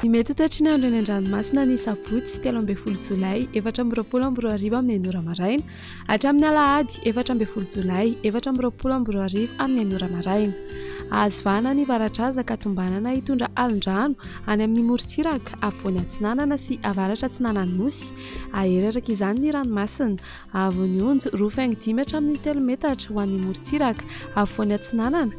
Ny mety ho toetry ny andro eny an-dranomasina ny sabotsy 13 Jolay 4:20 amin'ny 9 maraina hatramin'ny alahady 14 Jolay 4:20 amin'ny 9 maraina. Azo vahana ny varatra ka tombanana hitondra alin-drano any amin'ny morontsiraka afovoany atsinanana sy avaratra atsinanan'ny nosy. Aheraraka izany ny ranomasina avy ny onjo 2.5 hatramin'ny 3 metatra ho an'ny morontsiraka afovoany atsinanana.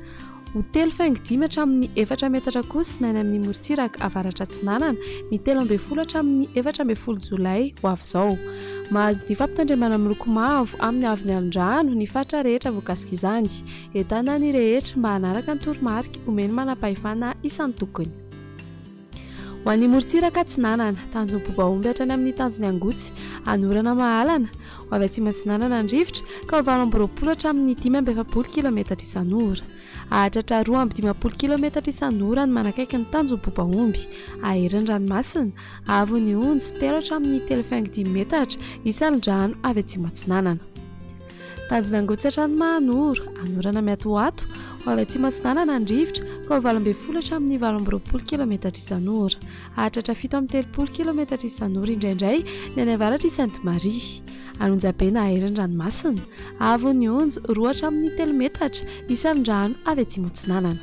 Ho 3.5 hatramin'ny 4 metatra kosa ny any amin'ny morontsiraka avaratra atsinanana ny 13 hatramin'ny 14 Jolay ho avy izao. Mahazo ny fampitandremana miloko mavo amin'ny avin'ny alin-drano ny faritra rehetra voakasika izany. Entana ny rehetra mba hanaraka ny toromarika omeny manam-pahefana isan'ny tokony. Ho an'ny morontsiraka atsinanana tanjony bobaomby hatrany amin'ny tanjony angotsy anorana mahalana ho avy atsimo atsinanana andrivotra ka ho 20 hatramin'ny 570 km isan'ora. Ahatratra 2.50 km isan'ora ny manakaiky ny tanjony bobaomby. Aheran'ny ranomasina avy ny onjo 3 hatramin'ny 3.5 metatra isan'andrano avy atsimo atsinanana. Tanjona angotsy hatrany mahanoro anorana miatoato ho avy atsimo atsinanana andrivotra ka ho 12 hatramin'ny 20 km isan'ora. Ahatratra 7.30 km isan'ora indraindray ny any avaratra Sainte-Marie. Anonjabena aheran'ny ranomasina avy ny onjo 2 hatramin'ny 3 metatra isan'andrano avy atsimo atsinanana.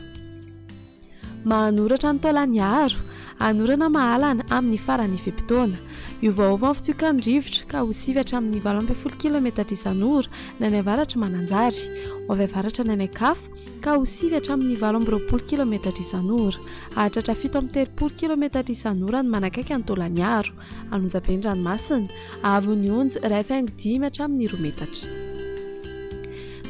Mahanoratra ny taolany aro anorana mahalana amin'ny farany fe-potoana. Iovaova ny fitsiokan'ny rivotra ka ho 9 hatramin'ny 12 km isan'ora ny any avaratra mananjary. Ho avy avaratra ny any ankafa ka ho 9 hatramin'ny 12 km isan'ora. Ahatratra 7.30 km isan'ora ny manakaiky ny taolany aro. Anonjaben'ny ranomasina avy ny onjo 1.5 hatramin'ny 2 metatra.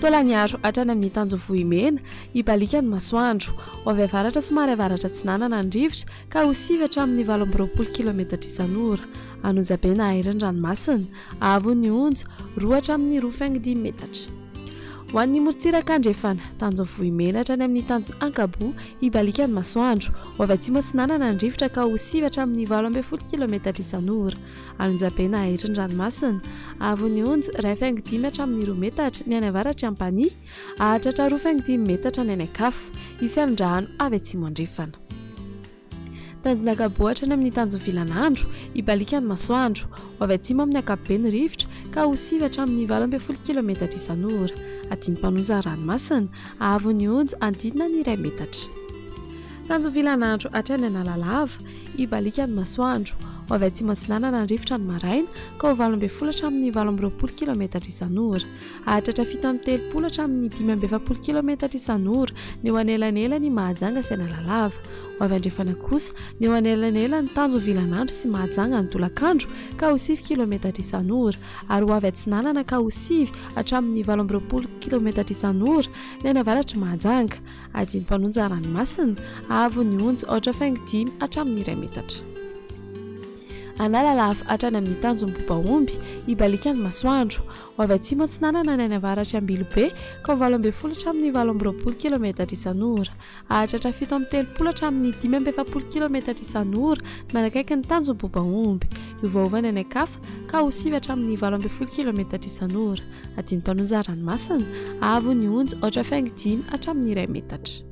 Taolany aro hatrany amin'ny tanjovohimena ibalikany masoandro. Ho avy avaratra somary avaratra atsinanana andrivotra ka ho 9 hatramin'ny 12 km isan'ora. Anonjabena aheran'ny ranomasina avy ny onjo 2 hatramin'ny 2.5 metatra. Ho an'ny morontsiraka andrefana tanjony vohimena hatrany amin'ny tanjony ankabo ibalikany masoandro. Ho avy atsimo atsinanana andrivotra ka ho 9 hatramin'ny 12 km isan'ora. Anonjabena aheran'ny ranomasina avy ny onjo 1.5 hatramin'ny 2 metatra ny any avaratra amin'ny. Ahatratra 2.5 metatra ny any ankafa isan'andrano avy atsimo andrefana. Tanjona akabohatra ny amin'ny tanjony VINAN'NY ibalikany masoandro. Ho avy atsimo amin'ny ankapobeny rivotra ka ho 9 hatramin'ny 12 km isan'ora. Adiny mpanonja ranomasina avy ny onjo andinina ny 1 metatra. Tanjony VINAN'NY hatrany analalava ibalikany masoandro. Ho avy atsimo atsinanana andrivotra ny maraina ka ho 12 hatramin'ny 12 km isan'ora. Ahatratra 7.30 hatramin'ny 5.70 km isan'ora ny eo anelanela ny mahajanga sy analalava. Ho avy andrefana kosa ny eo anelanela ny tanjony VINAN'NY sy mahajanga ny tolakandro ka ho 9 km isan'ora ary ho avy atsinanana ka ho 9 hatramin'ny 12 km isan'ora ny any avaratra mahajanga. Adiny mpanonja ranomasina avy ny onjo 8.5 hatramin'ny 1 metatra. Analalava hatrany amin'ny tanjony bobaomby ibalikany masoandro. Ho avy atsimo atsinanana ny any avaratra Ambilobe ka ho 12 hatramin'ny 12 km isan'ora. Ahatratra 7.30 hatramin'ny 5.70 km isan'ora manakaiky ny tanjony bobaomby. Iovaova ny any ankafa ka ho 9 hatramin'ny 12 km isan'ora. Adiny mpanonja ranomasina avy ny onjo 8.5 hatramin'ny 1 metatra.